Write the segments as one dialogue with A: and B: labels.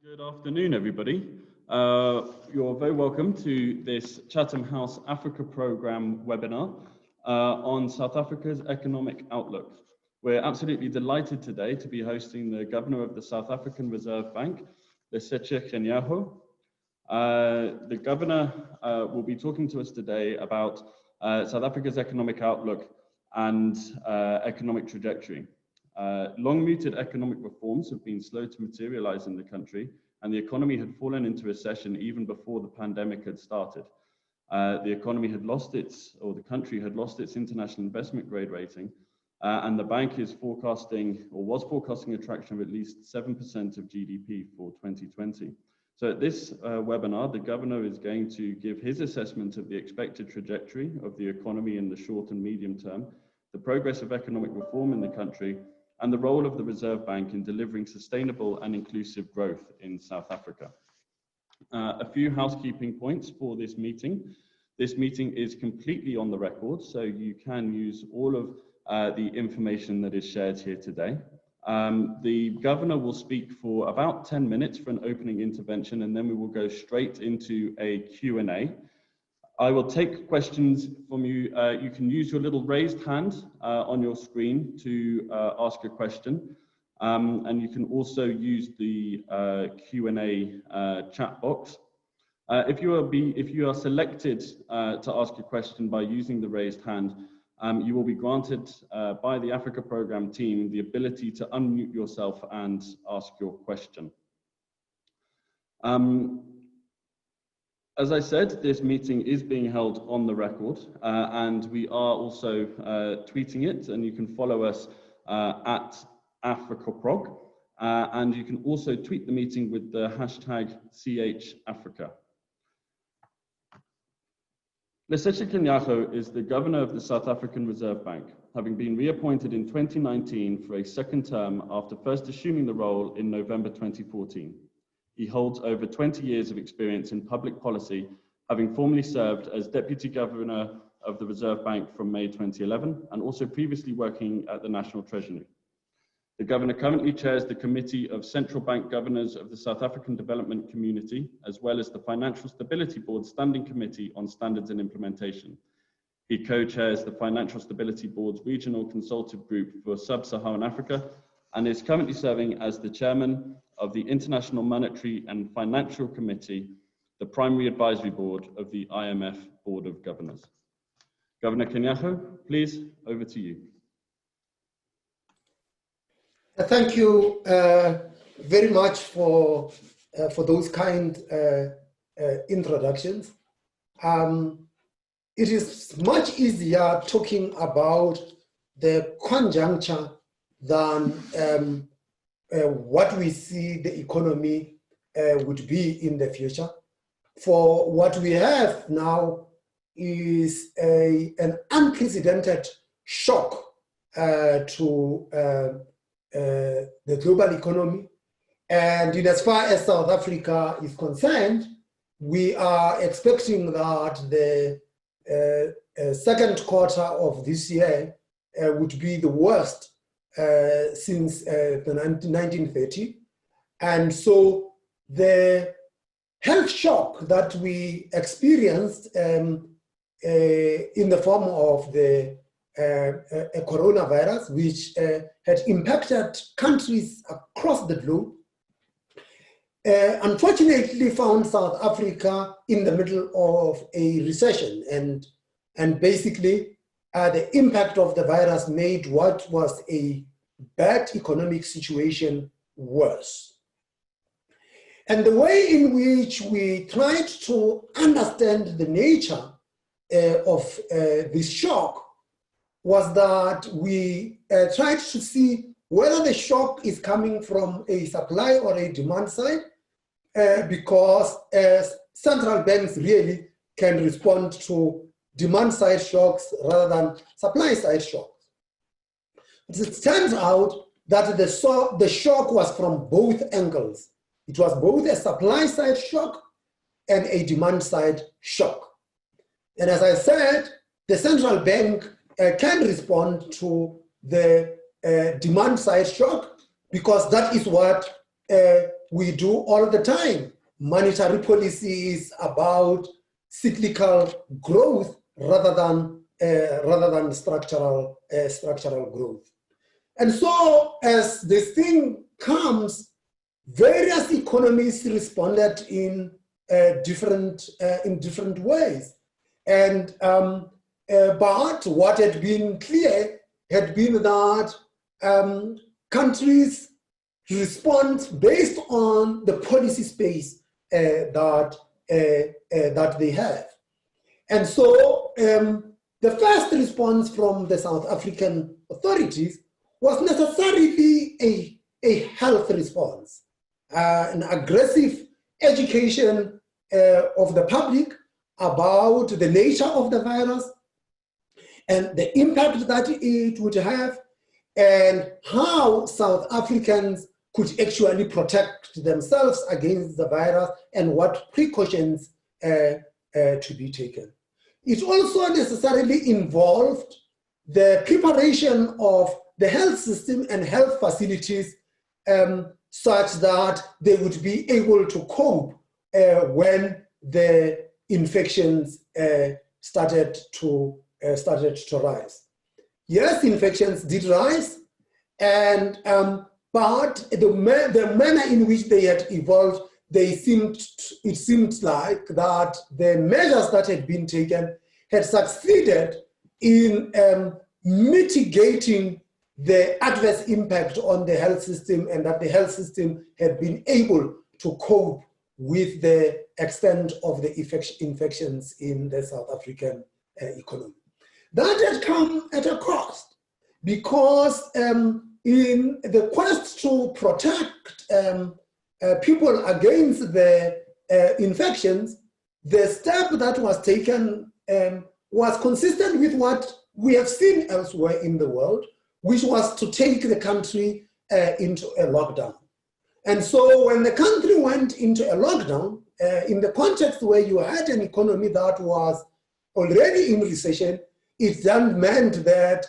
A: Good afternoon, everybody. You're very welcome to this Chatham House Africa Programme webinar on South Africa's economic outlook. We're absolutely delighted today to be hosting the Governor of the South African Reserve Bank, Lesetja Kganyago. The Governor will be talking to us today about South Africa's economic outlook and economic trajectory. Long mooted economic reforms have been slow to materialize in the country, and the economy had fallen into recession even before the pandemic had started. The economy had lost the country had lost its international investment grade rating, and the bank is forecasting, or was forecasting, a contraction of at least 7% of GDP for 2020. So at this webinar, the Governor is going to give his assessment of the expected trajectory of the economy in the short and medium term, the progress of economic reform in the country, and the role of the Reserve Bank in delivering sustainable and inclusive growth in South Africa. A few housekeeping points for this meeting. This meeting is completely on the record, so you can use all of the information that is shared here today. The Governor will speak for about 10 minutes for an opening intervention, and then we will go straight into a Q&A. I will take questions from you. You can use your little raised hand on your screen to ask a question. And you can also use the Q&A chat box. If you are selected to ask a question by using the raised hand, you will be granted by the Africa Programme team the ability to unmute yourself and ask your question. As I said, this meeting is being held on the record, and we are also tweeting it, and you can follow us at AfricaProg, and you can also tweet the meeting with the hashtag #CHAfrica. Lesetja Kganyago is the Governor of the South African Reserve Bank, having been reappointed in 2019 for a second term after first assuming the role in November 2014. He holds over 20 years of experience in public policy, having formerly served as Deputy Governor of the Reserve Bank from May 2011, and also previously working at the National Treasury. The Governor currently chairs the Committee of Central Bank Governors of the South African Development Community, as well as the Financial Stability Board Standing Committee on Standards and Implementation. He co-chairs the Financial Stability Board's Regional Consultative Group for Sub-Saharan Africa, and is currently serving as the Chairman of the International Monetary and Financial Committee, the primary advisory board of the IMF Board of Governors. Governor Kganyago, please, over to you.
B: Thank you very much for those kind introductions. It is much easier talking about the conjuncture than what we see the economy would be in the future. For what we have now is an unprecedented shock to the global economy. And in as far as South Africa is concerned, we are expecting that the second quarter of this year would be the worst since the 1930. And so the health shock that we experienced in the form of the coronavirus, which had impacted countries across the globe, unfortunately found South Africa in the middle of a recession, and basically the impact of the virus made what was a bad economic situation worse. And the way in which we tried to understand the nature of this shock was that we tried to see whether the shock is coming from a supply or a demand side, because central banks really can respond to demand side shocks rather than supply side shocks. But it turns out that the shock was from both angles. It was both a supply side shock and a demand side shock. And as I said, the central bank can respond to the demand side shock, because that is what we do all the time. Monetary policy is about cyclical growth rather than structural growth. And so as this thing comes, various economies responded in different ways. And but what had been clear had been that countries respond based on the policy space that they have. And so the first response from the South African authorities was necessarily a health response, an aggressive education of the public about the nature of the virus and the impact that it would have, and how South Africans could actually protect themselves against the virus and what precautions to be taken. It also necessarily involved the preparation of the health system and health facilities such that they would be able to cope when the infections started to rise. Yes, infections did rise, and but the manner in which they had evolved, it seemed like that the measures that had been taken had succeeded in mitigating the adverse impact on the health system, and that the health system had been able to cope with the extent of the infections in the South African economy. That had come at a cost, because in the quest to protect people against the infections, the step that was taken was consistent with what we have seen elsewhere in the world, which was to take the country into a lockdown. And so when the country went into a lockdown, in the context where you had an economy that was already in recession, it then meant that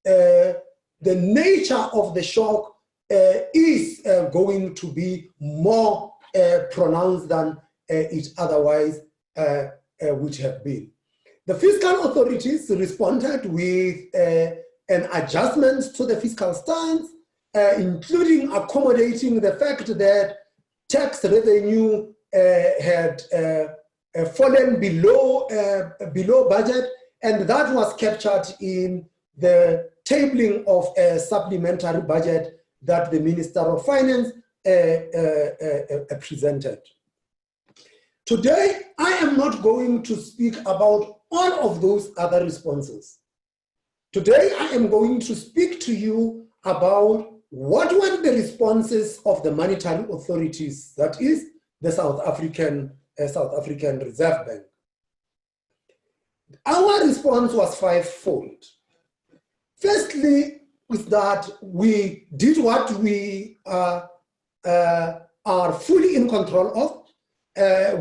B: the nature of the shock is going to be more pronounced than it otherwise would have been. The fiscal authorities responded with an adjustment to the fiscal stance, including accommodating the fact that tax revenue had fallen below budget, and that was captured in the tabling of a supplementary budget that the Minister of Finance presented. Today, I am not going to speak about all of those other responses. Today, I am going to speak to you about what were the responses of the monetary authorities, that is, the South African Reserve Bank. Our response was fivefold. Firstly, is that we did what we are fully in control of,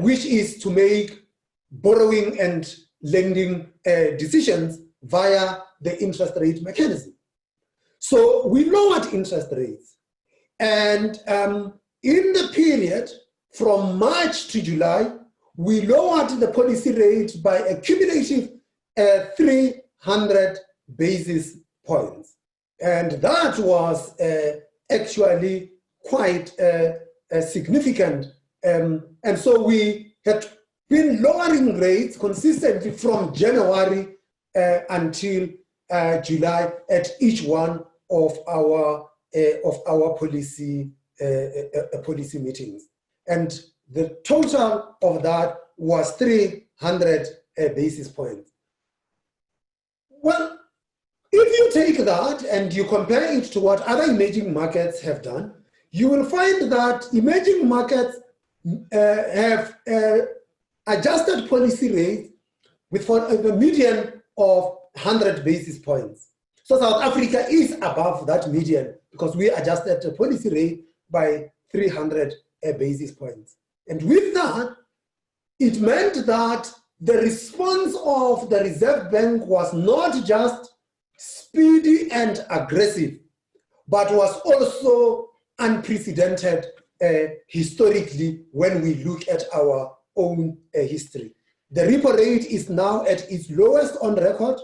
B: which is to make borrowing and lending decisions via the interest rate mechanism. So we lowered interest rates. And in the period from March to July, we lowered the policy rate by a cumulative 300 basis points. And that was actually quite significant. And so we had been lowering rates consistently from January until July at each one of our policy meetings. And the total of that was 300 basis points. Well, if you take that and you compare it to what other emerging markets have done, you will find that emerging markets have adjusted policy rates with a median of 100 basis points. So South Africa is above that median because we adjusted the policy rate by 300 basis points. And with that, it meant that the response of the Reserve Bank was not just speedy and aggressive, but was also unprecedented historically when we look at our own history. The repo rate is now at its lowest on record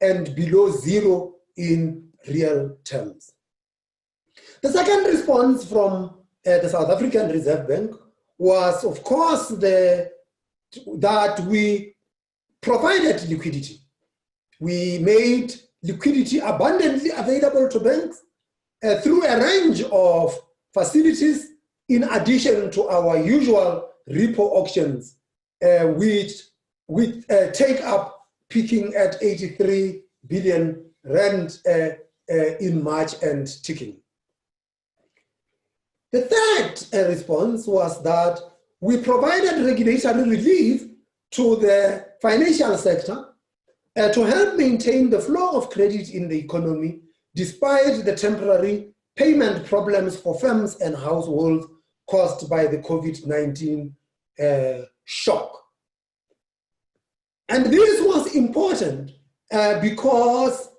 B: and below zero in real terms. The second response from the South African Reserve Bank was, of course, that we provided liquidity. We made liquidity abundantly available to banks through a range of facilities, in addition to our usual repo auctions, which take up peaking at 83 billion rand in March and ticking. The third response was that we provided regulatory relief to the financial sector to help maintain the flow of credit in the economy, despite the temporary payment problems for firms and households caused by the COVID-19 shock. And this was important because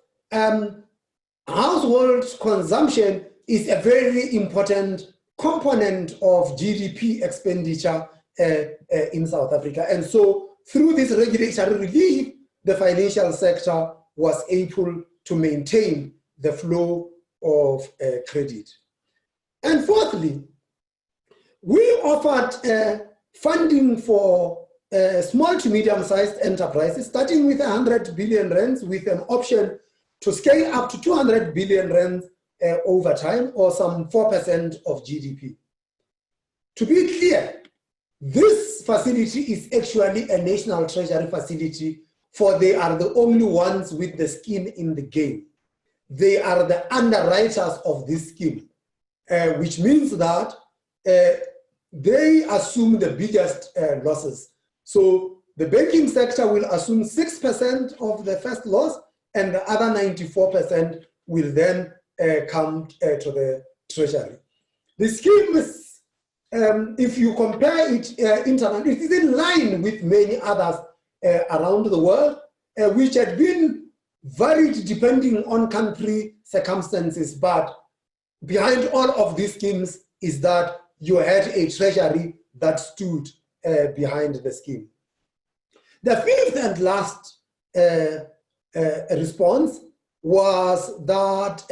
B: household consumption is a very important component of GDP expenditure in South Africa. And so through this regulatory relief, the financial sector was able to maintain the flow of credit. And fourthly, we offered funding for small to medium-sized enterprises, starting with 100 billion rands with an option to scale up to 200 billion rands over time, or some 4% of GDP. To be clear, this facility is actually a national treasury facility, for they are the only ones with the skin in the game. They are the underwriters of this scheme, which means that they assume the biggest losses. So the banking sector will assume 6% of the first loss, and the other 94% will then come to the treasury. The scheme is, if you compare it internally, it is in line with many others around the world, which had been varied depending on country circumstances. But behind all of these schemes is that you had a treasury that stood behind the scheme. The fifth and last response was that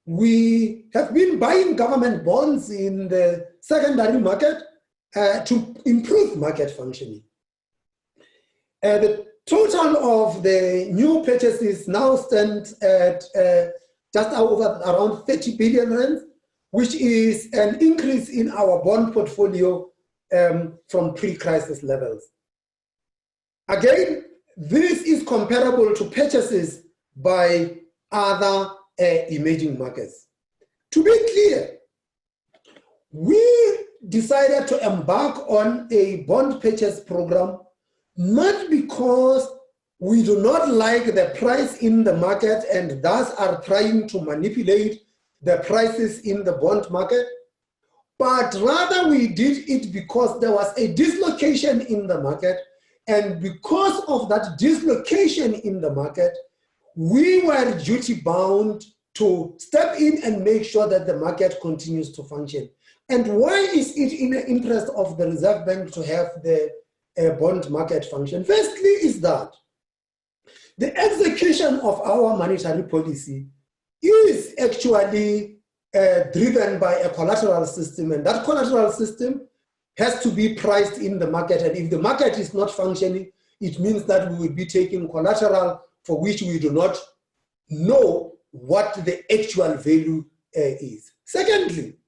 B: we have been buying government bonds in the secondary market to improve market functioning. The total of the new purchases now stands at just around 30 billion rand, which is an increase in our bond portfolio from pre-crisis levels. Again, this is comparable to purchases by other emerging markets. To be clear, we decided to embark on a bond purchase program not because we do not like the price in the market and thus are trying to manipulate the prices in the bond market, but rather we did it because there was a dislocation in the market, and because of that dislocation in the market, we were duty bound to step in and make sure that the market continues to function. And why is it in the interest of the Reserve Bank to have the bond market function? Firstly is that the execution of our monetary policy is actually driven by a collateral system, and that collateral system has to be priced in the market. And if the market is not functioning, it means that we will be taking collateral for which we do not know what the actual value is. Secondly,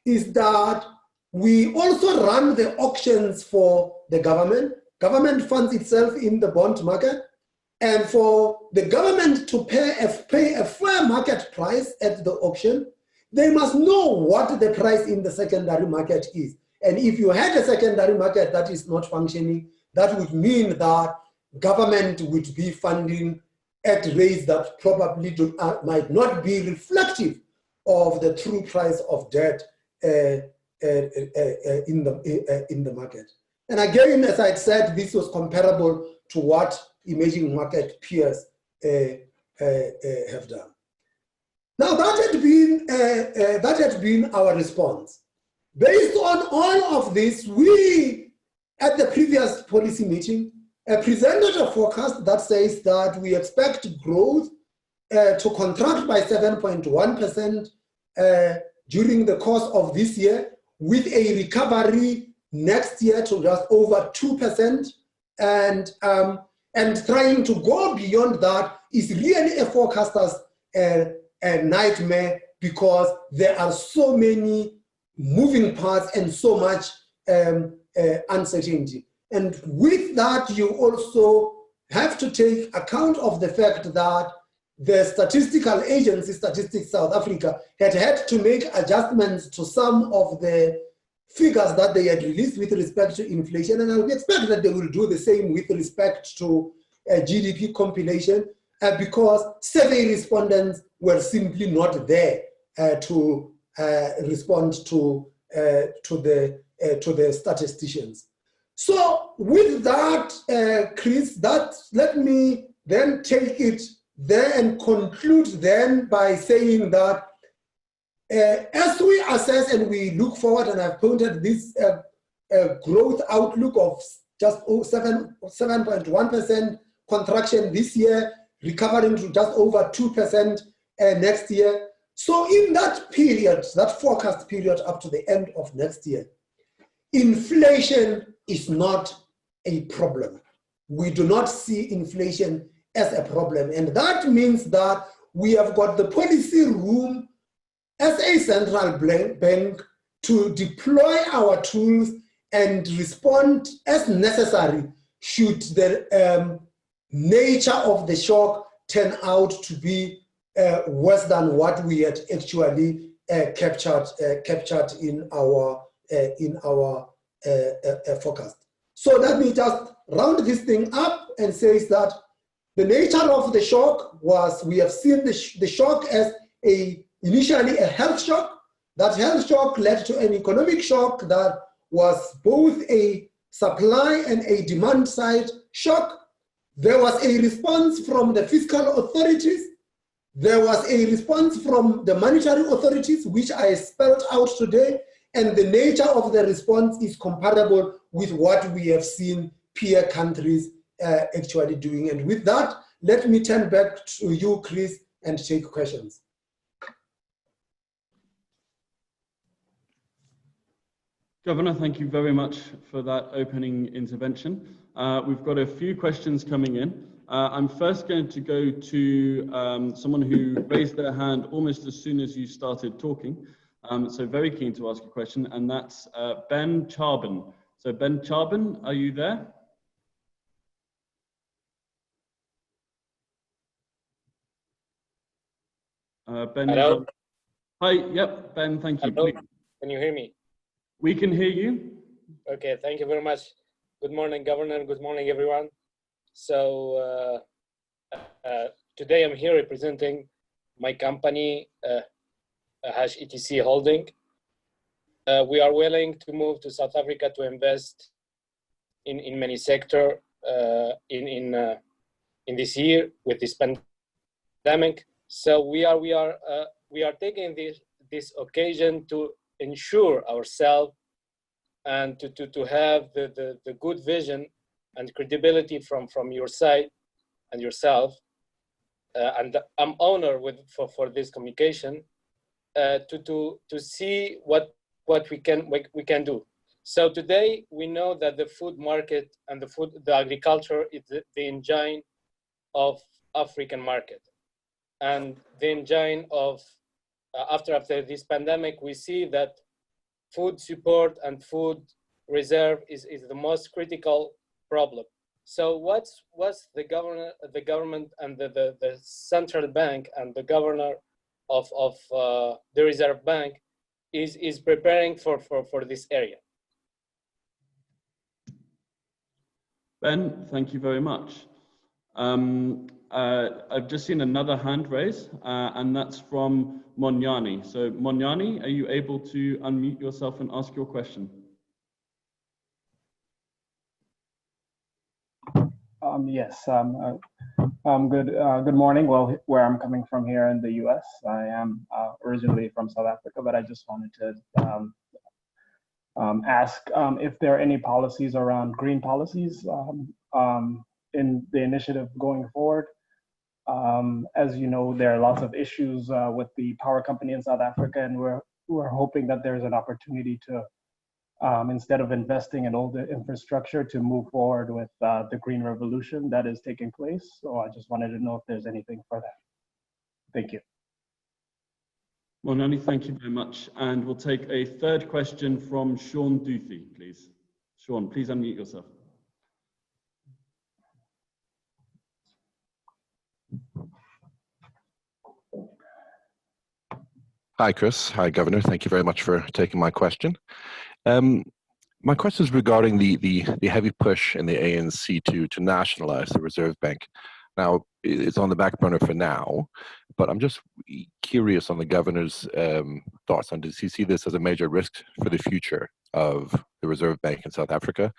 B: is that we also run the auctions for the government. Government funds itself in the bond market, and for the government to pay a fair market price at the auction, they must know what the price in the secondary market is. And if you had a secondary market that is not functioning, that would mean that government would be funding at rates that probably might not be reflective of the true price of debt in the market. And again, as I said, this was comparable to what emerging market peers have done. Now that had been our response. Based on all of this, we, at the previous policy meeting, presented a forecast that says that we expect growth to contract by 7.1% during the course of this year, with a recovery next year to just over 2%, and trying to go beyond that is really a forecaster's a nightmare, because there are so many moving parts and so much uncertainty. And with that, you also have to take account of the fact that the statistical agency, Statistics South Africa, had to make adjustments to some of the figures that they had released with respect to inflation, and I would expect that they will do the same with respect to GDP compilation, because survey respondents were simply not there to respond to the statisticians. So with that, Chris, let me then take it there and conclude then by saying that as we assess and we look forward, and I've pointed this growth outlook of just 7.1% contraction this year, recovering to just over 2% next year. So in that period, that forecast period up to the end of next year, inflation is not a problem. We do not see inflation as a problem. And that means that we have got the policy room as a central bank to deploy our tools and respond as necessary should the nature of the shock turn out to be worse than what we had actually captured in our forecast. So let me just round this thing up and say that the nature of the shock was, we have seen the shock as initially a health shock. That health shock led to an economic shock that was both a supply and a demand side shock. There was a response from the fiscal authorities. There was a response from the monetary authorities, which I spelled out today, and the nature of the response is comparable with what we have seen peer countries actually doing. And with that, let me turn back to you, Chris, and take questions.
A: Governor, thank you very much for that opening intervention. We've got a few questions coming in. I'm first going to go to someone who raised their hand almost as soon as you started talking. So very keen to ask a question, and that's Ben Charbon. So Ben Charbon, are you there? Ben.
C: Hello.
A: Hi, yep, Ben, thank you.
C: Hello. Can you hear me?
A: We can hear you.
C: Okay, thank you very much. Good morning, Governor. Good morning, everyone. So today I'm here representing my company, #ETC Holding. We are willing to move to South Africa to invest in many sectors in this year with this pandemic. So we are taking this occasion to ensure ourselves and to have the good vision and credibility from your side and yourself. And I'm honored for this communication to see what we can do. So today we know that the food market and the agriculture is the engine of African market, and the engine of after this pandemic, we see that food support and food reserve is the most critical problem. So what's the government and the central bank and the governor of the Reserve Bank is preparing for this area?
A: Ben, thank you very much. I've just seen another hand raise, and that's from Monyani. So Monyani, are you able to unmute yourself and ask your question?
D: Yes. Good morning. Well, where I'm coming from here in the U.S., I am originally from South Africa, but I just wanted to ask if there are any policies around green policies in the initiative going forward. As you know, there are lots of issues with the power company in South Africa, and we're hoping that there's an opportunity to, instead of investing in all the infrastructure, to move forward with the green revolution that is taking place. So I just wanted to know if there's anything for that. Thank you.
A: Well, Nani, thank you very much. And we'll take a third question from Sean Duthie, please. Sean, please unmute yourself.
E: Hi, Chris. Hi, Governor. Thank you very much for taking my question. My question is regarding the heavy push in the ANC to nationalize the Reserve Bank. Now, it's on the back burner for now, but I'm just curious on the Governor's thoughts on, does he see this as a major risk for the future of the Reserve Bank in South Africa?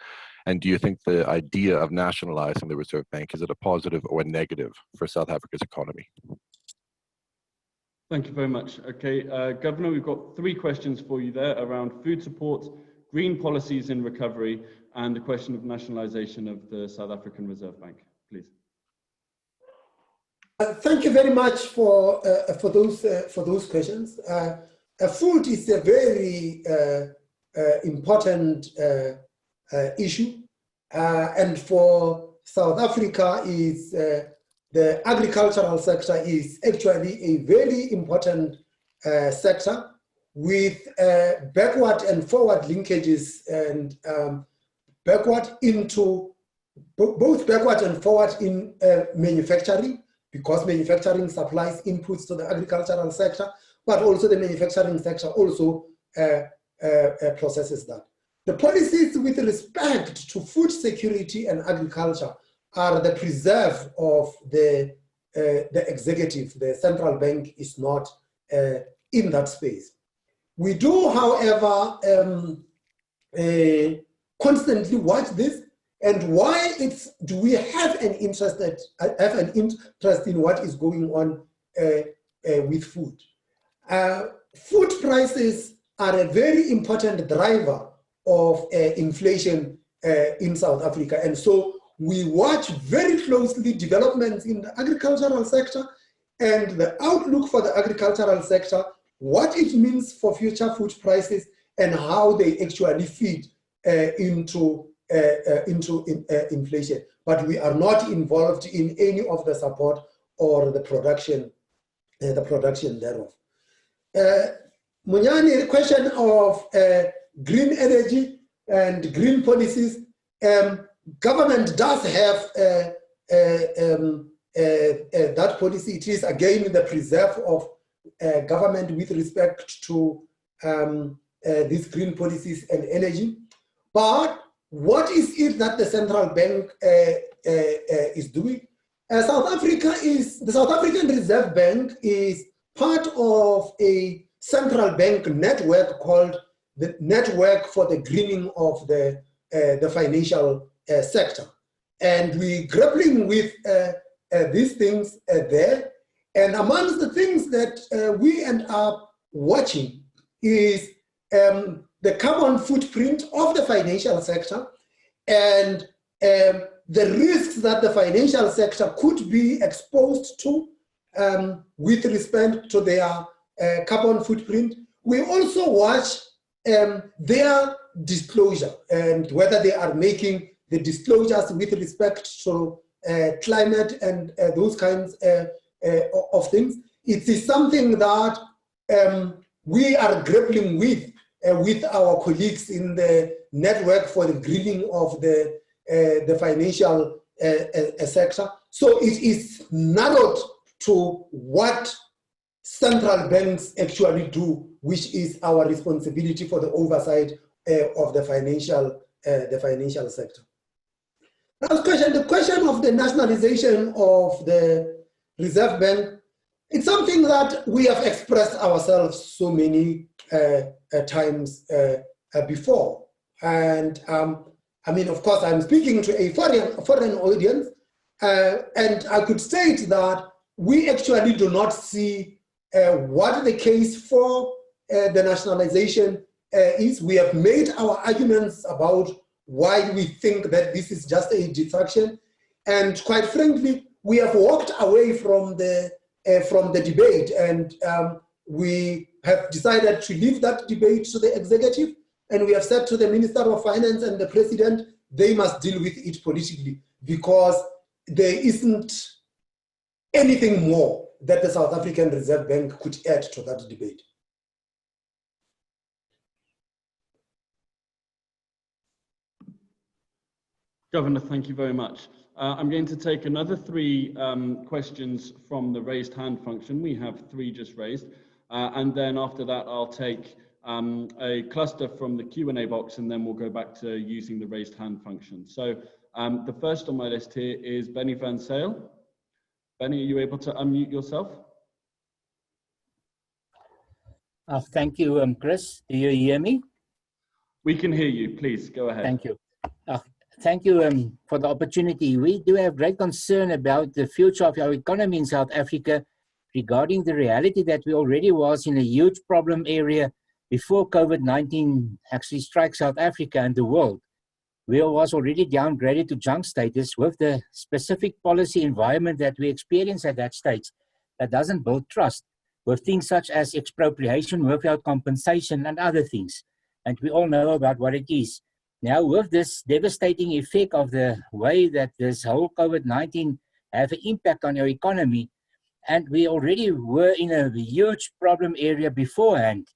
E: And do you think the idea of nationalizing the Reserve Bank, is it a positive or a negative for South Africa's economy?
A: Thank you very much. Okay, Governor, we've got 3 questions for you there around food support, green policies in recovery, and the question of nationalization of the South African Reserve Bank, please.
B: Thank you very much for those questions. Food is a very important issue, and for South Africa, is the agricultural sector is actually a very important sector, with backward and forward linkages, and backward into both backward and forward in manufacturing, because manufacturing supplies inputs to the agricultural sector, but also the manufacturing sector also processes that. The policies with respect to food security and agriculture are the preserve of the executive. The central bank is not in that space. We do, however, constantly watch this. And why do we have an interest in what is going on with food? Food prices are a very important driver of inflation in South Africa, and so we watch very closely developments in the agricultural sector and the outlook for the agricultural sector, what it means for future food prices, and how they actually feed into inflation. But we are not involved in any of the support or the production thereof. Munyani, the question of green energy and green policies, government does have that policy. It is again the preserve of government with respect to these green policies and energy. But what is it that the central bank is doing? The South African Reserve Bank is part of a central bank network called the Network for the Greening of the Financial Sector. And we're grappling with these things there. And amongst the things that we end up watching is the carbon footprint of the financial sector, and the risks that the financial sector could be exposed to with respect to their carbon footprint. We also watch their disclosure and whether they are making the disclosures with respect to climate and those kinds of things. It is something that we are grappling with our colleagues in the Network for the Greening of the Financial Sector. So it is narrowed to what central banks actually do, which is our responsibility for the oversight of the financial sector. Last question, the question of the nationalization of the Reserve Bank, it's something that we have expressed ourselves so many times before. And I mean, of course, I'm speaking to a foreign audience, and I could state that we actually do not see what the case for the nationalization is we have made our arguments about why we think that this is just a distraction. And quite frankly, we have walked away from the debate, and we have decided to leave that debate to the executive, and we have said to the Minister of Finance and the President, they must deal with it politically, because there isn't anything more that the South African Reserve Bank could add to that debate.
A: Governor, thank you very much. I'm going to take another 3 questions from the raised hand function. We have 3 just raised. And then after that, I'll take a cluster from the Q&A box, and then we'll go back to using the raised hand function. So the first on my list here is Benny Van Sale. Benny, are you able to unmute yourself?
F: Thank you, Chris. Do you hear me?
A: We can hear you. Please go ahead.
F: Thank you. Thank you for the opportunity. We do have great concern about the future of our economy in South Africa regarding the reality that we already was in a huge problem area before COVID-19 actually struck South Africa and the world. We was already downgraded to junk status with the specific policy environment that we experience at that stage that doesn't build trust, with things such as expropriation without compensation and other things. And we all know about what it is. Now, with this devastating effect of the way that this whole COVID-19 have an impact on our economy, and we already were in a huge problem area beforehand,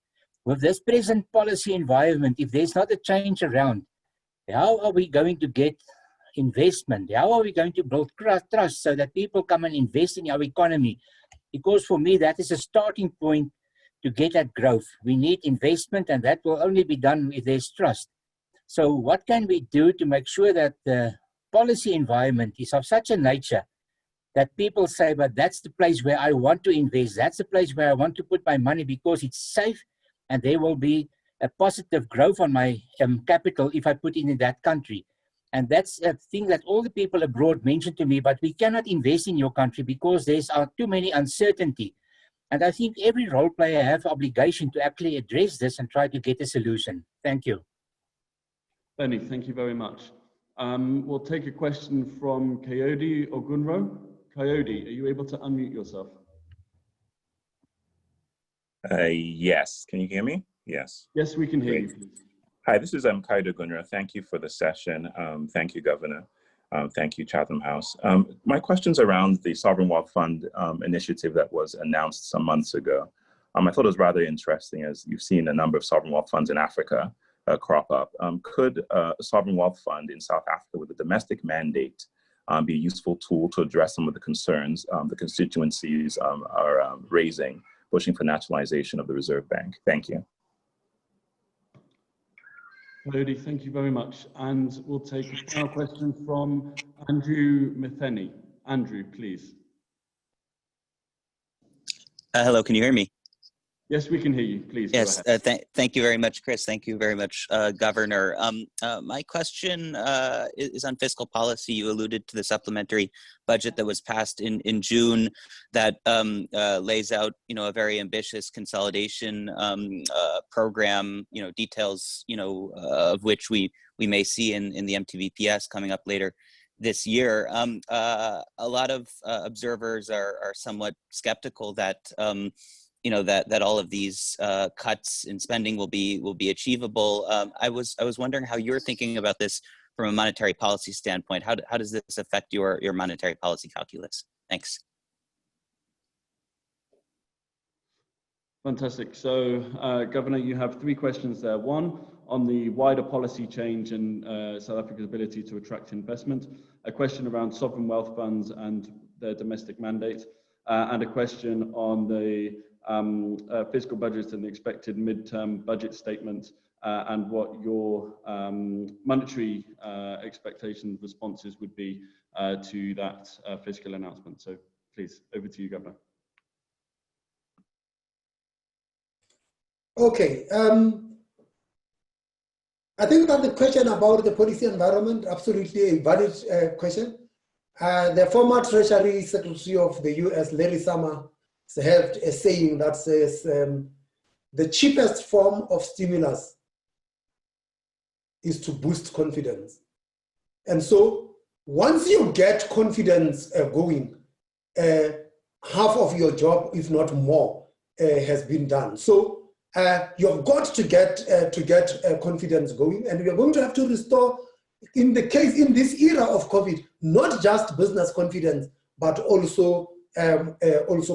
F: with this present policy environment, if there's not a change around, how are we going to get investment? How are we going to build trust so that people come and invest in our economy? Because for me, that is a starting point to get that growth. We need investment, and that will only be done if there's trust. So what can we do to make sure that the policy environment is of such a nature that people say, but that's the place where I want to invest. That's the place where I want to put my money because it's safe and there will be a positive growth on my capital if I put it in that country. And that's a thing that all the people abroad mentioned to me, but we cannot invest in your country because there's too many uncertainty. And I think every role player has an obligation to actually address this and try to get a solution. Thank you.
A: Benny, thank you very much. We'll take a question from Coyote Ogunro. Coyote, are you able to unmute yourself?
G: Yes, can you hear me? Yes.
A: Yes, we can hear you. Please.
G: Hi, this is Coyote Ogunro. Thank you for the session. Thank you, Governor. Thank you, Chatham House. My question's around the Sovereign Wealth Fund initiative that was announced some months ago. I thought it was rather interesting, as you've seen a number of sovereign wealth funds in Africa crop up. Could a sovereign wealth fund in South Africa with a domestic mandate be a useful tool to address some of the concerns the constituencies are raising, pushing for nationalization of the Reserve Bank? Thank you.
A: Lodi, thank you very much. And we'll take a final question from Andrew Metheny. Andrew, please.
H: Hello, can you hear me?
A: Yes, we can hear you. Please.
H: Yes, thank you very much, Chris. Thank you very much, Governor. My question is on fiscal policy. You alluded to the supplementary budget that was passed in June that lays out, a very ambitious consolidation program, details, of which we may see in the MTVPS coming up later this year. A lot of observers are somewhat skeptical that that all of these cuts in spending will be achievable. I was wondering how you're thinking about this from a monetary policy standpoint. How does this affect your monetary policy calculus? Thanks.
A: Fantastic. So, Governor, you have 3 questions there. One, on the wider policy change and South Africa's ability to attract investment. A question around sovereign wealth funds and their domestic mandate. And a question on the fiscal budget and the expected midterm budget statement and what your monetary expectation responses would be to that fiscal announcement. So please, over to you, Governor.
B: Okay. I think that the question about the policy environment, absolutely a valid question. The former Treasury Secretary of the US, Larry Summers, had a saying that says the cheapest form of stimulus is to boost confidence. And so once you get confidence going, half of your job, if not more, has been done. So you've got to get confidence going, and we are going to have to restore, in this era of COVID, not just business confidence, but also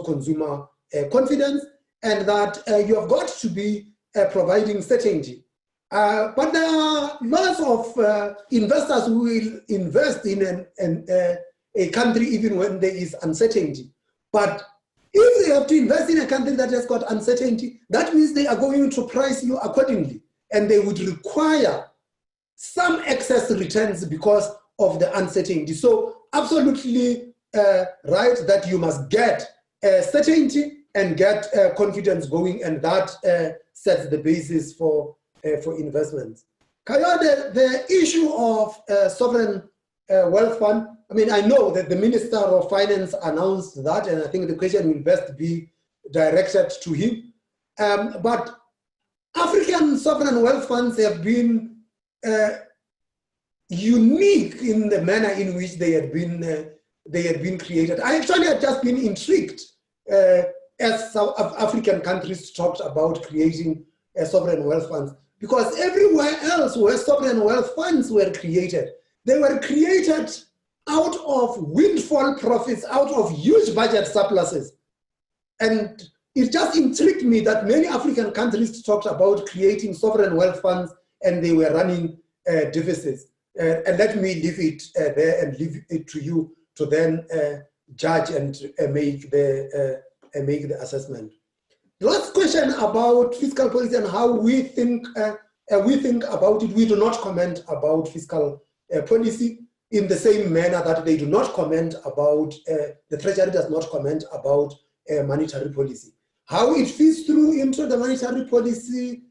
B: consumer confidence, and that you have got to be providing certainty. But there are lots of investors who will invest in a country even when there is uncertainty. But if they have to invest in a country that has got uncertainty, that means they are going to price you accordingly, and they would require some excess returns because of the uncertainty. So absolutely right that you must get certainty and get confidence going, and that sets the basis for investments. Kaya, the issue of sovereign wealth fund, I mean, I know that the Minister of Finance announced that, and I think the question will best be directed to him. But African sovereign wealth funds have been unique in the manner in which they had been created. I actually had just been intrigued as South African countries talked about creating sovereign wealth funds, because everywhere else where sovereign wealth funds were created, they were created out of windfall profits, out of huge budget surpluses. And it just intrigued me that many African countries talked about creating sovereign wealth funds and they were running deficits. And let me leave it there and leave it to you to then judge and make the assessment. The last question about fiscal policy and how we think about it, we do not comment about fiscal policy in the same manner that they do not comment about, the Treasury does not comment about monetary policy. How it fits through into the monetary policy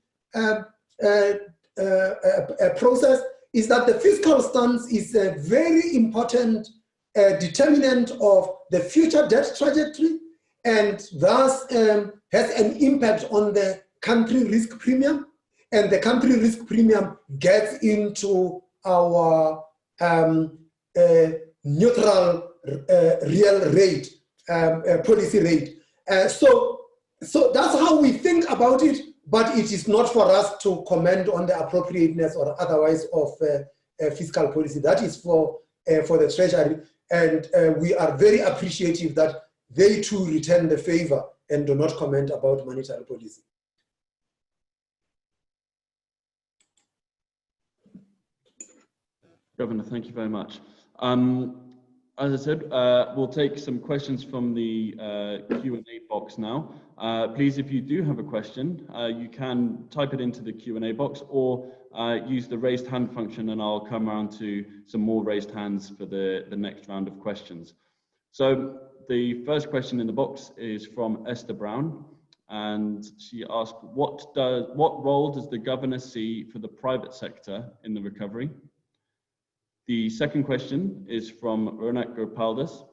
B: process is that the fiscal stance is a very important determinant of the future debt trajectory, and thus has an impact on the country risk premium, and the country risk premium gets into our neutral real rate, policy rate. So that's how we think about it, but it is not for us to comment on the appropriateness or otherwise of fiscal policy. That is for the Treasury, and we are very appreciative that they too return the favor and do not comment about monetary policy.
A: Governor, thank you very much. As I said, we'll take some questions from the Q&A box now. Please, if you do have a question, you can type it into the Q&A box or use the raised hand function, and I'll come around to some more raised hands for the next round of questions. So the first question in the box is from Esther Brown, and she asked, what role does the governor see for the private sector in the recovery? The second question is from Ronak Gopaldas,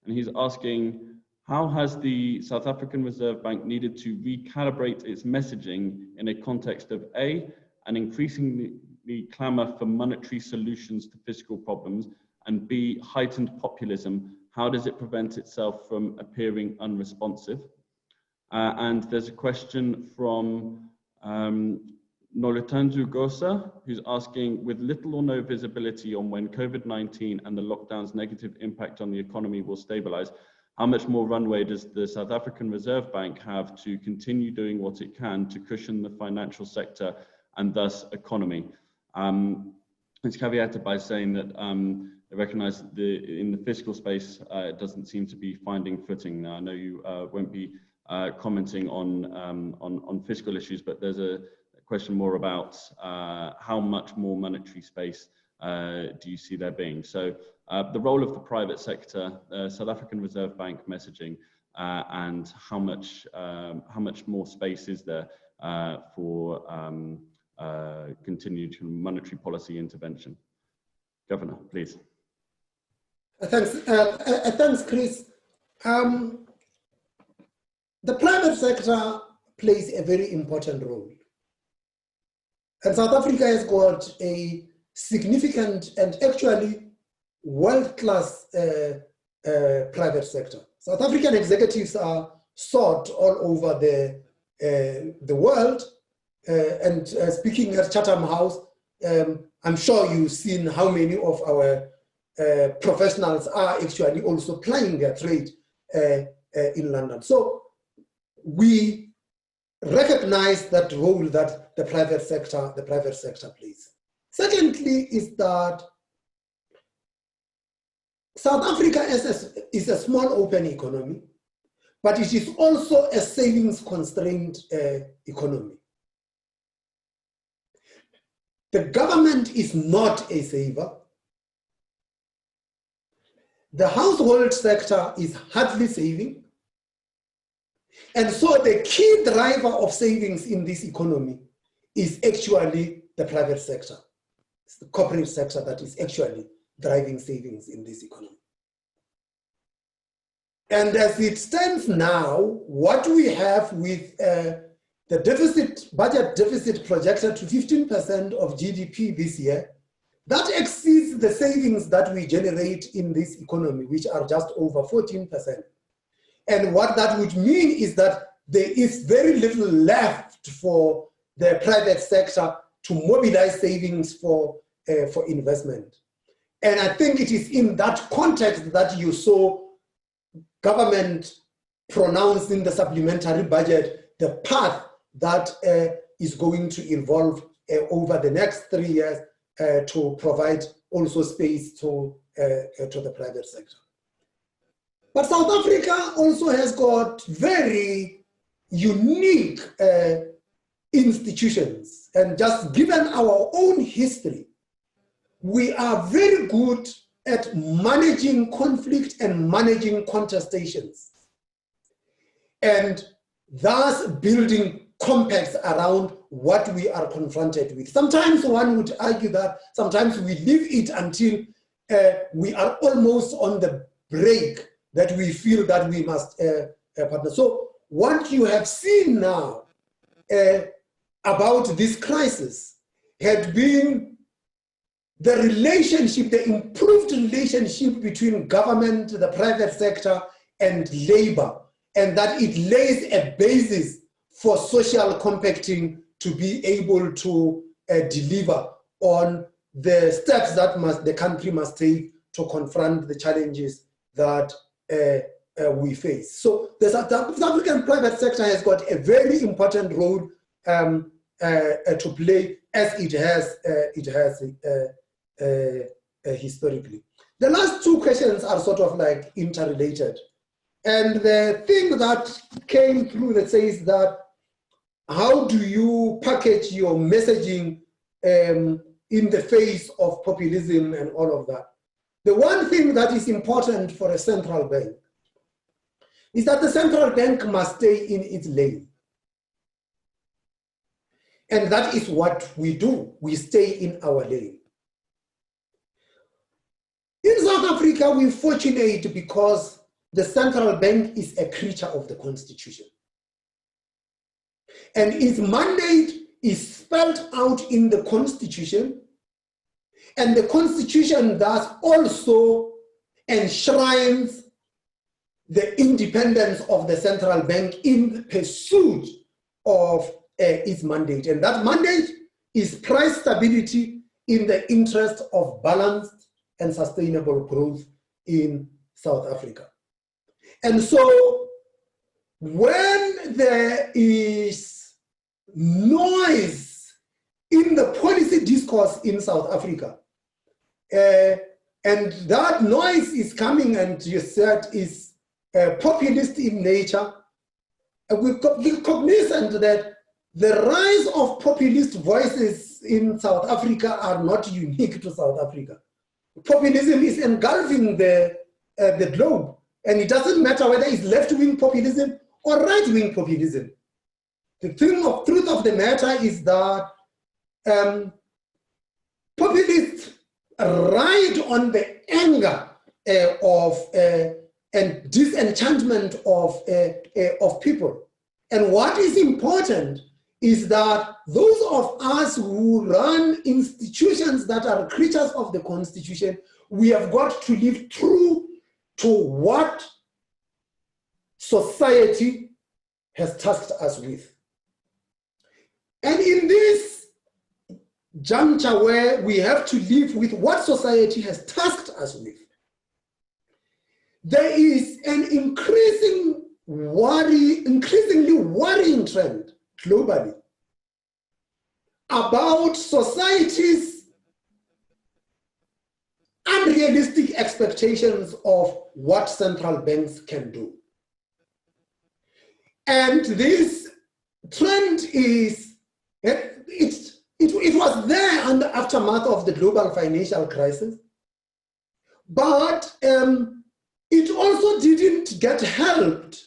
A: and he's asking, how has the South African Reserve Bank needed to recalibrate its messaging in a context of A, an increasingly clamour for monetary solutions to fiscal problems, and B, heightened populism? How does it prevent itself from appearing unresponsive? And there's a question from Nolutanzu Gosa, who's asking, with little or no visibility on when COVID-19 and the lockdown's negative impact on the economy will stabilize, how much more runway does the South African Reserve Bank have to continue doing what it can to cushion the financial sector and thus economy? It's caveated by saying that they recognize that in the fiscal space, it doesn't seem to be finding footing. Now, I know you won't be commenting on fiscal issues, but there's a question more about how much more monetary space do you see there being? So the role of the private sector, South African Reserve Bank messaging, and how much more space is there for continued monetary policy intervention? Governor, please.
B: Thanks, Chris. The private sector plays a very important role. And South Africa has got a significant and actually world-class private sector. South African executives are sought all over the world. And speaking at Chatham House, I'm sure you've seen how many of our professionals are actually also plying their trade in London. So we recognize that role that the private sector plays. Secondly, is that South Africa is a small open economy, but it is also a savings constrained economy. The government is not a saver. The household sector is hardly saving. And so the key driver of savings in this economy is actually the private sector. It's the corporate sector that is actually driving savings in this economy. And as it stands now, what we have with the budget deficit projected to 15% of GDP this year, that exceeds the savings that we generate in this economy, which are just over 14%. And what that would mean is that there is very little left for the private sector to mobilize savings for investment. And I think it is in that context that you saw government pronounce in the supplementary budget the path that is going to evolve over the next 3 years to provide also space to the private sector. But South Africa also has got very unique institutions, and just given our own history, we are very good at managing conflict and managing contestations, and thus building compacts around what we are confronted with. Sometimes one would argue that sometimes we leave it until we are almost on the break that we feel that we must partner. So what you have seen now about this crisis had been the relationship, the improved relationship between government, the private sector, and labor, and that it lays a basis for social compacting to be able to deliver on the steps that the country must take to confront the challenges that we face. So the South African private sector has got a very important role to play, as it has historically. The last two questions are sort of like interrelated. And the thing that came through that says that, how do you package your messaging in the face of populism and all of that? The one thing that is important for a central bank is that the central bank must stay in its lane. And that is what we do. We stay in our lane. In South Africa, we're fortunate because the central bank is a creature of the Constitution. And its mandate is spelled out in the Constitution. And the Constitution thus also enshrines the independence of the central bank in pursuit of its mandate. And that mandate is price stability in the interest of balanced and sustainable growth in South Africa. And so when there is noise in the policy discourse in South Africa, and that noise is coming, and you said is populist in nature, we're cognizant that the rise of populist voices in South Africa are not unique to South Africa. Populism is engulfing the globe, and it doesn't matter whether it's left-wing populism or right-wing populism. The truth of the matter is that populists ride on the anger and disenchantment of people. And what is important is that those of us who run institutions that are creatures of the Constitution, we have got to live true to what society has tasked us with. And in this juncture where we have to live with what society has tasked us with, there is an increasingly worrying trend globally about society's unrealistic expectations of what central banks can do. And this trend is, it was there in the aftermath of the global financial crisis, but it also didn't get helped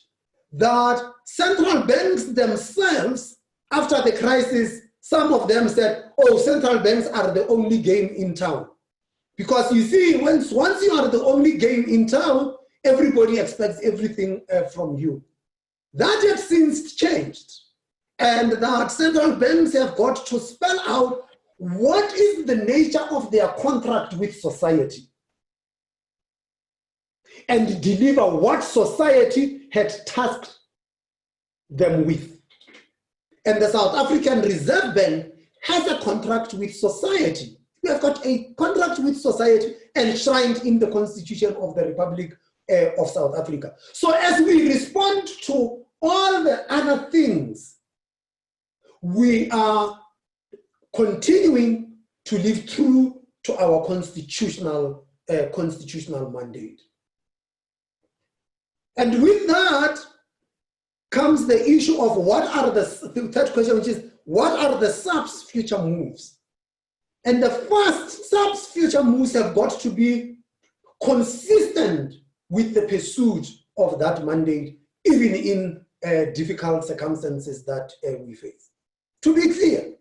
B: that central banks themselves, after the crisis, some of them said, oh, central banks are the only game in town. Because you see, once you are the only game in town, everybody expects everything from you. That has since changed. And that central banks have got to spell out what is the nature of their contract with society and deliver what society had tasked them with. And the South African Reserve Bank has a contract with society. We have got a contract with society enshrined in the Constitution of the Republic of South Africa. So as we respond to all the other things, we are continuing to live true to our constitutional mandate. And with that comes the issue of what are the third question, which is what are the SARB's future moves? And the first SARB's future moves have got to be consistent with the pursuit of that mandate, even in difficult circumstances that we face. To be clear,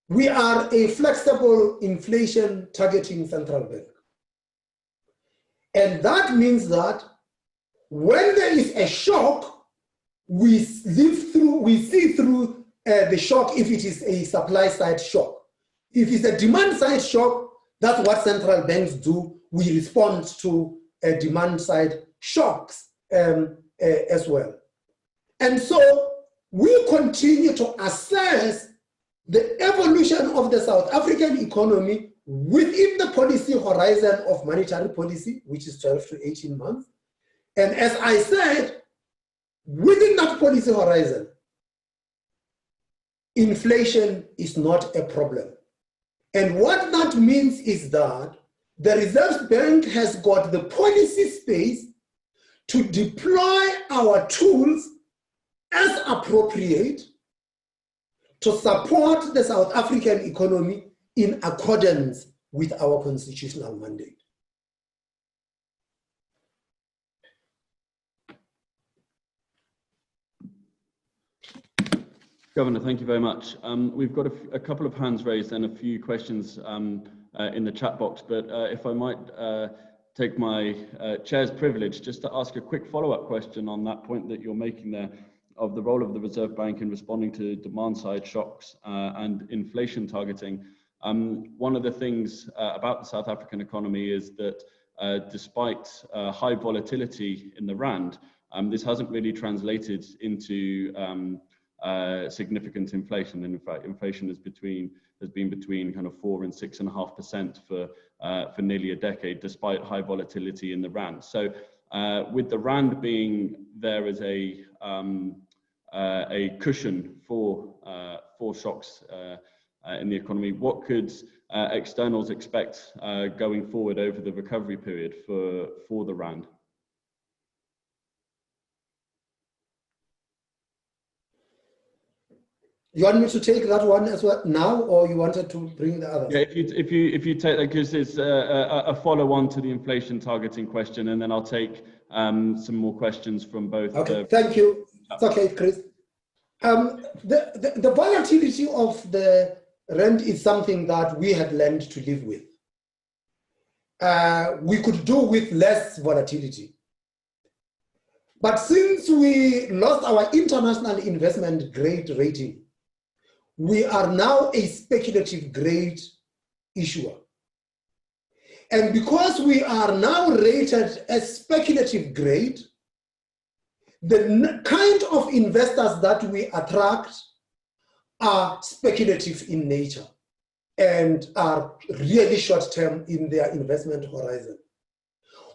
B: we are a flexible inflation targeting central bank. And that means that when there is a shock, we see through the shock if it is a supply side shock. If it's a demand side shock, that's what central banks do. We respond to demand side shocks as well. And so we continue to assess the evolution of the South African economy within the policy horizon of monetary policy, which is 12 to 18 months. And as I said, within that policy horizon, inflation is not a problem. And what that means is that the Reserve Bank has got the policy space to deploy our tools as appropriate to support the South African economy in accordance with our constitutional mandate.
A: Governor, thank you very much. We've got a couple of hands raised and a few questions in the chat box, but if I might take my chair's privilege just to ask a quick follow-up question on that point that you're making there of the role of the Reserve Bank in responding to demand-side shocks and inflation targeting. One of the things about the South African economy is that despite high volatility in the rand, this hasn't really translated into significant inflation. And in fact, inflation has been between kind of 4 and 6.5% for nearly a decade, despite high volatility in the rand. So with the rand being there as a cushion for shocks in the economy, what could externals expect going forward over the recovery period for the rand?
B: You want me to take that one as well now, or you wanted to bring the others?
A: Yeah, if you take that, because it's a follow-on to the inflation targeting question, and then I'll take some more questions from both.
B: Okay, thank you. It's okay, Chris. The volatility of the rand is something that we had learned to live with. We could do with less volatility. But since we lost our international investment grade rating, we are now a speculative grade issuer. And because we are now rated as speculative grade, the kind of investors that we attract are speculative in nature and are really short-term in their investment horizon.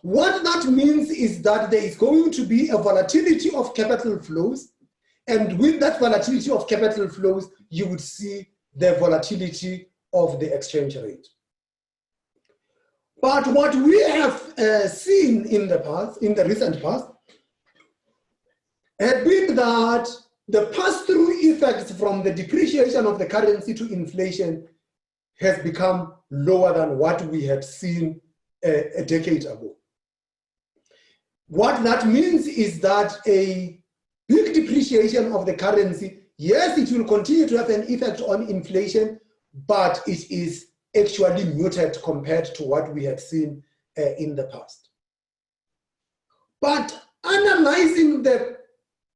B: What that means is that there is going to be a volatility of capital flows, and with that volatility of capital flows, you would see the volatility of the exchange rate. But what we have seen in the past, in the recent past, had been that the pass-through effects from the depreciation of the currency to inflation has become lower than what we had seen a decade ago. What that means is that a big depreciation of the currency, yes, it will continue to have an effect on inflation, but it is actually muted compared to what we have seen in the past. But analyzing the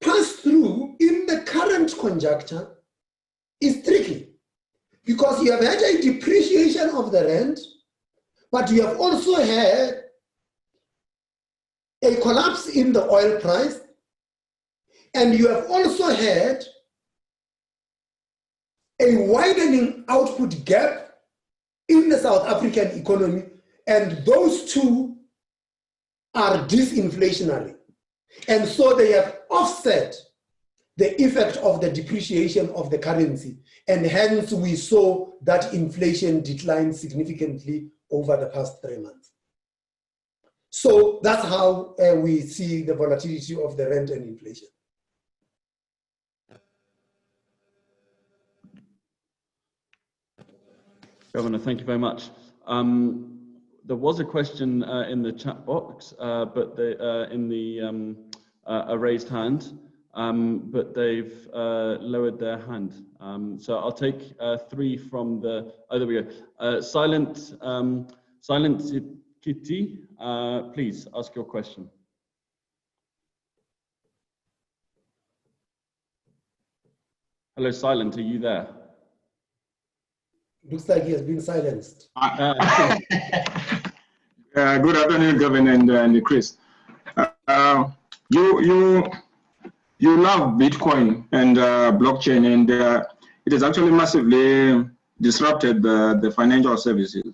B: pass-through in the current conjuncture is tricky, because you have had a depreciation of the rand, but you have also had a collapse in the oil price, and you have also had a widening output gap in the South African economy, and those two are disinflationary. And so they have offset the effect of the depreciation of the currency, and hence we saw that inflation decline significantly over the past 3 months. So that's how we see the volatility of the rand and inflation.
A: Governor, thank you very much. There was a question in the chat box, but a raised hand, but they've lowered their hand. So I'll take 3 from the. Oh, there we go. Silent Kitty, please ask your question. Hello, Silent, are you there?
B: Looks like he has been silenced.
I: Good afternoon, Governor and Chris. You love Bitcoin and blockchain, and it has actually massively disrupted the financial services.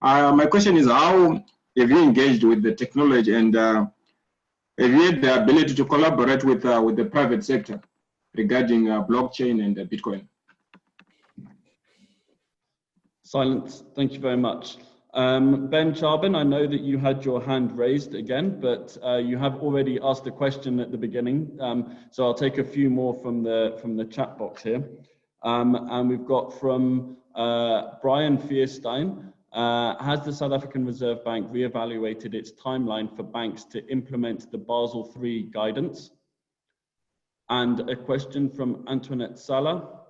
I: My question is, how have you engaged with the technology, and have you had the ability to collaborate with the private sector regarding blockchain and Bitcoin?
A: Silence, thank you very much. Ben Charbon, I know that you had your hand raised again, but you have already asked a question at the beginning. So I'll take a few more from the chat box here. And we've got from Brian Fierstein. Has the South African Reserve Bank reevaluated its timeline for banks to implement the Basel III guidance? And a question from Antoinette Sala.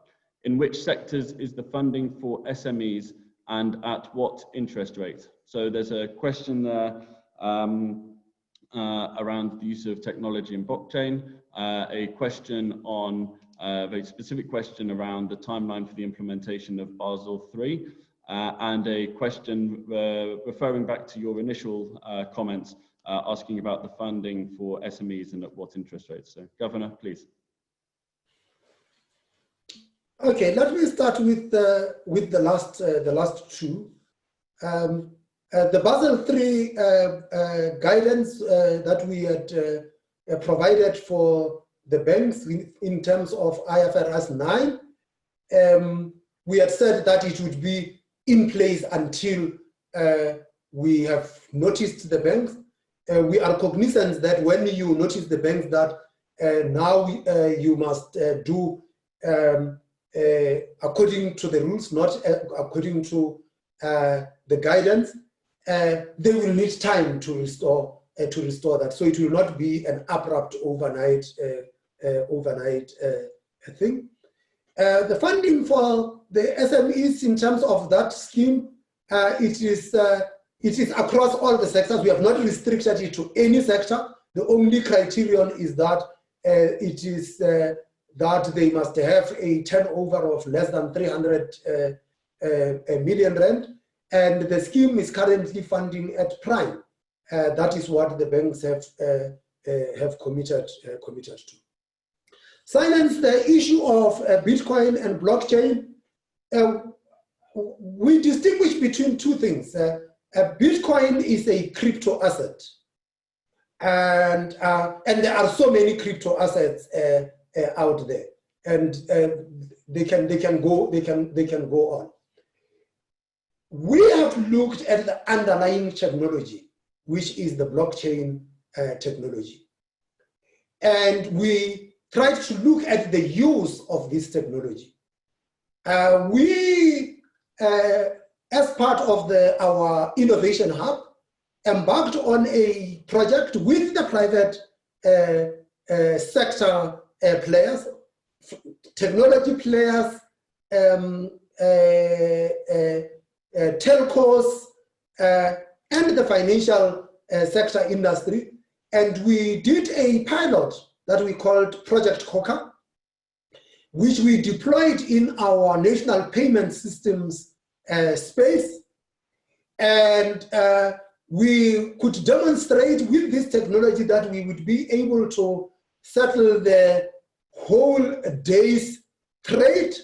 A: In which sectors is the funding for SMEs and at what interest rate? So there's a question there around the use of technology and blockchain, a question on a very specific question around the timeline for the implementation of Basel III, and a question referring back to your initial comments, asking about the funding for SMEs and at what interest rates. So Governor, please.
B: Okay, let me start with the last two. The Basel III guidance that we had provided for the banks in terms of IFRS 9, we had said that it would be in place until we have noticed the banks. We are cognizant that when you notice the banks that now you must do according to the rules, not according to the guidance, they will need time to restore that. So it will not be an abrupt overnight thing. The funding for the SMEs in terms of that scheme, it is across all the sectors. We have not restricted it to any sector. The only criterion is that it is that they must have a turnover of less than 300 million rand, and the scheme is currently funding at prime. That is what the banks have committed to. Silence, the issue of Bitcoin and blockchain. We distinguish between two things. Bitcoin is a crypto asset, and there are so many crypto assets out there, and they can go on. We have looked at the underlying technology, which is the blockchain technology, and we tried to look at the use of this technology. We, as part of our innovation hub, embarked on a project with the private sector players, technology players, telcos, and the financial sector industry. And we did a pilot that we called Project Coca, which we deployed in our national payment systems space. And we could demonstrate with this technology that we would be able to settle the whole day's trade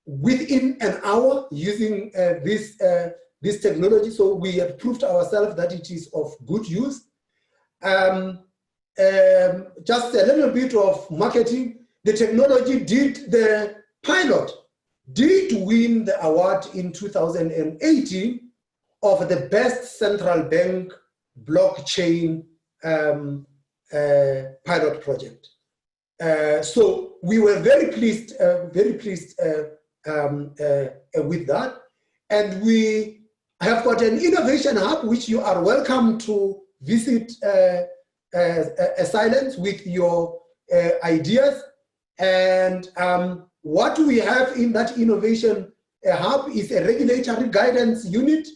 B: within an hour using this technology. So we have proved ourselves that it is of good use. Just a little bit of marketing. The technology the pilot did win the award in 2018 of the best central bank blockchain pilot project. So we were very pleased with that. And we have got an innovation hub, which you are welcome to visit Silence with your ideas. And what we have in that innovation hub is a regulatory guidance unit.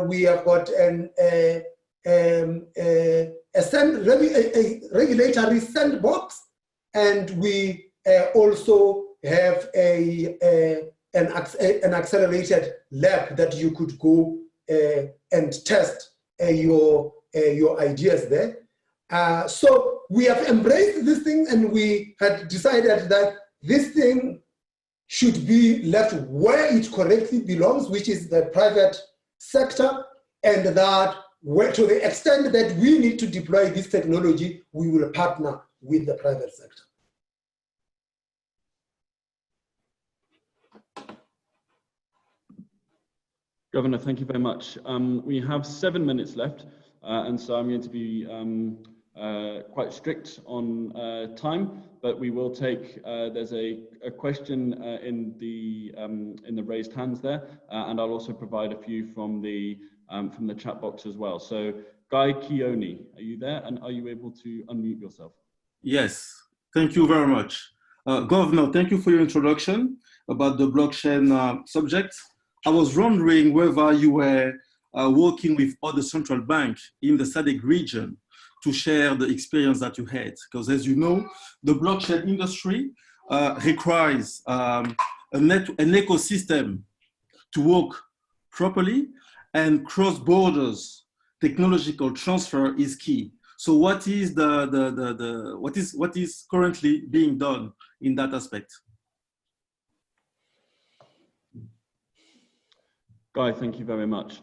B: We have got a regulatory sandbox, and we also have an accelerated lab that you could go and test your ideas there. So we have embraced this thing, and we had decided that this thing should be left where it correctly belongs, which is the private sector, and that to the extent that we need to deploy this technology, we will partner with the private sector.
A: Governor, thank you very much. We have 7 minutes left, and so I'm going to be quite strict on time, but we will take, there's a question in the raised hands there, and I'll also provide a few from the chat box as well. So Guy Keone, are you there, and are you able to unmute yourself?
J: Yes, thank you very much. Governor, thank you for your introduction about the blockchain subject. I was wondering whether you were working with other central banks in the SADC region to share the experience that you had. Because as you know, the blockchain industry requires an ecosystem to work properly, and cross-borders technological transfer is key. So what is what is currently being done in that aspect?
A: Guy, thank you very much.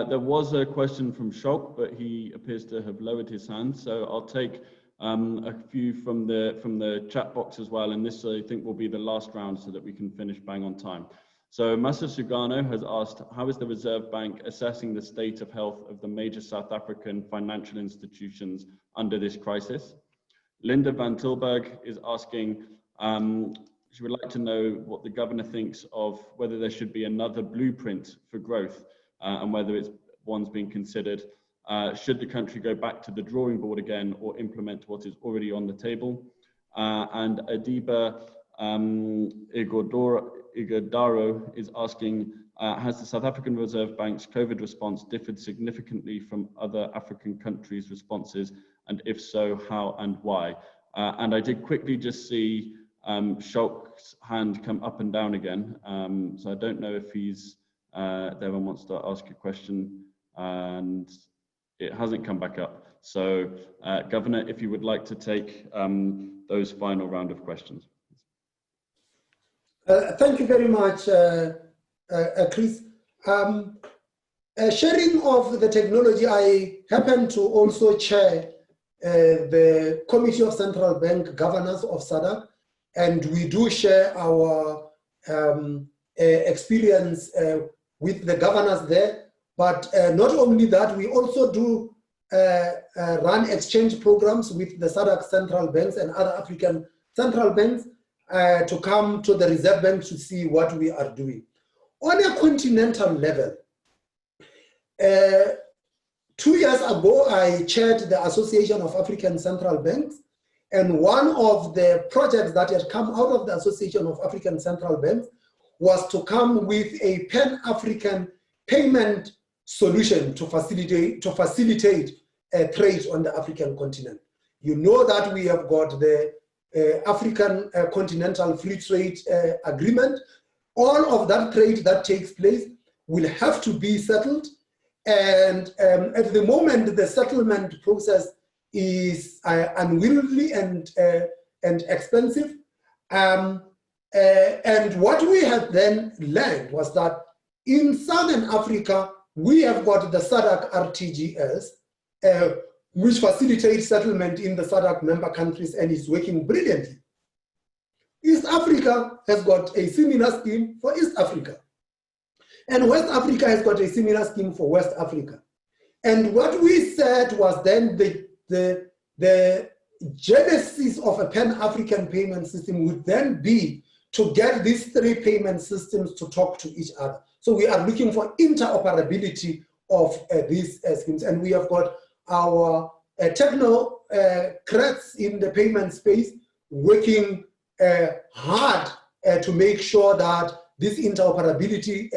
A: There was a question from Schalk, but he appears to have lowered his hand. So I'll take a few from the chat box as well. And this, I think, will be the last round so that we can finish bang on time. So Massa Sugano has asked, how is the Reserve Bank assessing the state of health of the major South African financial institutions under this crisis? Linda van Tilburg is asking, she would like to know what the governor thinks of whether there should be another blueprint for growth and whether one's being considered. Should the country go back to the drawing board again or implement what is already on the table? And Adiba Igodaro is asking, has the South African Reserve Bank's COVID response differed significantly from other African countries' responses, And if so, how and why? And I did quickly just see Shulk's hand come up and down again. So I don't know if he's there and wants to ask a question, and it hasn't come back up. So Governor, if you would like to take those final round of questions.
B: Thank you very much, Chris. Sharing of the technology, I happen to also chair the Committee of Central Bank Governors of SADC, and we do share our experience with the governors there. But not only that, we also do run exchange programs with the SADC central banks and other African central banks to come to the Reserve Bank to see what we are doing. On a continental level, 2 years ago, I chaired the Association of African Central Banks, and one of the projects that had come out of the Association of African Central Banks was to come with a Pan-African payment solution to facilitate trade on the African continent. You know that we have got the African Continental Free Trade Agreement. All of that trade that takes place will have to be settled. And at the moment, the settlement process is unwieldy and expensive. And what we have then learned was that in Southern Africa, we have got the SADC RTGS, which facilitates settlement in the SADC member countries and is working brilliantly. East Africa has got a similar scheme for East Africa. And West Africa has got a similar scheme for West Africa. And what we said was then the genesis of a Pan-African payment system would then be to get these three payment systems to talk to each other. So we are looking for interoperability of these schemes. And we have got our technocrats in the payment space working hard to make sure that this interoperability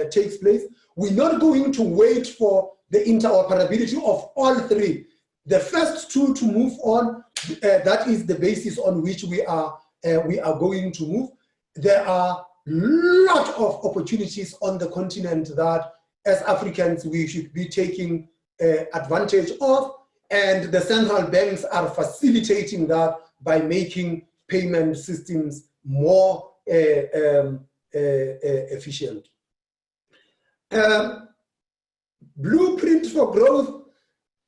B: takes place. We're not going to wait for the interoperability of all three. The first two to move on, that is the basis on which we are going to move. There are a lot of opportunities on the continent that as Africans we should be taking advantage of, and the central banks are facilitating that by making payment systems more efficient. Blueprint for growth.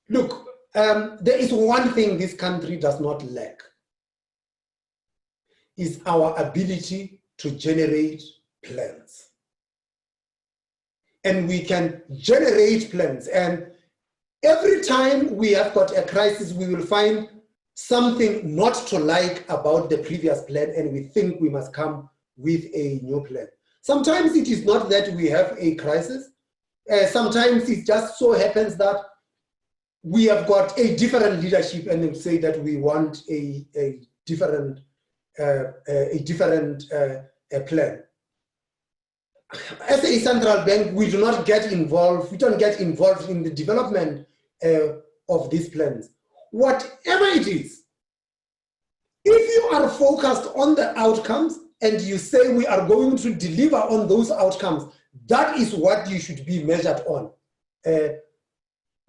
B: Look, there is one thing this country does not lack, is our ability to generate plans. And we can generate plans. And every time we have got a crisis, we will find something not to like about the previous plan, and we think we must come with a new plan. Sometimes it is not that we have a crisis. Sometimes it just so happens that we have got a different leadership and they say that we want a different plan. As a central bank, we do not get involved. We don't get involved in the development of these plans. Whatever it is, if you are focused on the outcomes and you say we are going to deliver on those outcomes, that is what you should be measured on.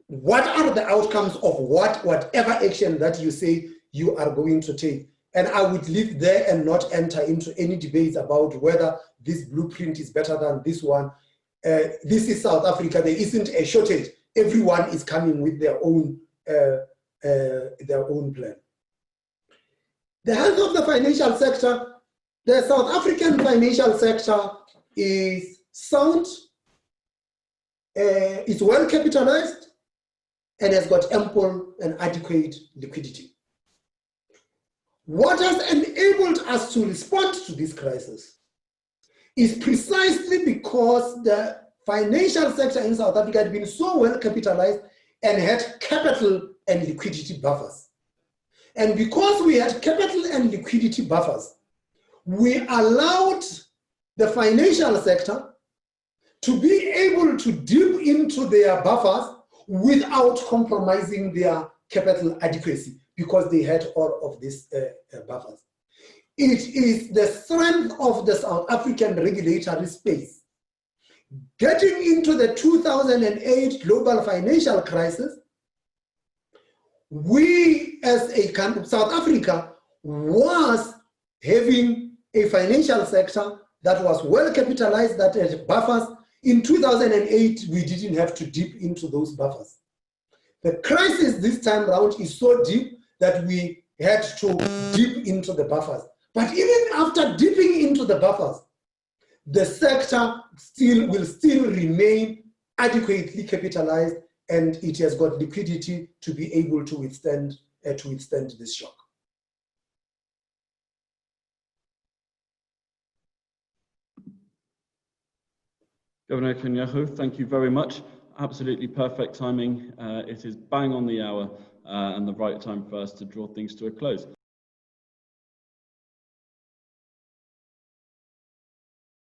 B: What are the outcomes of whatever action that you say you are going to take? And I would leave there and not enter into any debates about whether this blueprint is better than this one. This is South Africa. There isn't a shortage. Everyone is coming with their own plan. The health of the financial sector. The South African financial sector is sound, is well capitalized, and has got ample and adequate liquidity. What has enabled us to respond to this crisis is precisely because the financial sector in South Africa had been so well capitalized and had capital and liquidity buffers. And because we had capital and liquidity buffers, we allowed the financial sector to be able to dip into their buffers without compromising their capital adequacy because they had all of these buffers. It is the strength of the South African regulatory space. Getting into the 2008 global financial crisis, we as a country, South Africa, was having a financial sector that was well capitalized, that had buffers. In 2008, we didn't have to dip into those buffers. The crisis this time around is so deep that we had to dip into the buffers. But even after dipping into the buffers, the sector will still remain adequately capitalized, and it has got liquidity to be able to withstand this shock.
A: Governor Kganyago, thank you very much. Absolutely perfect timing. It is bang on the hour and the right time for us to draw things to a close.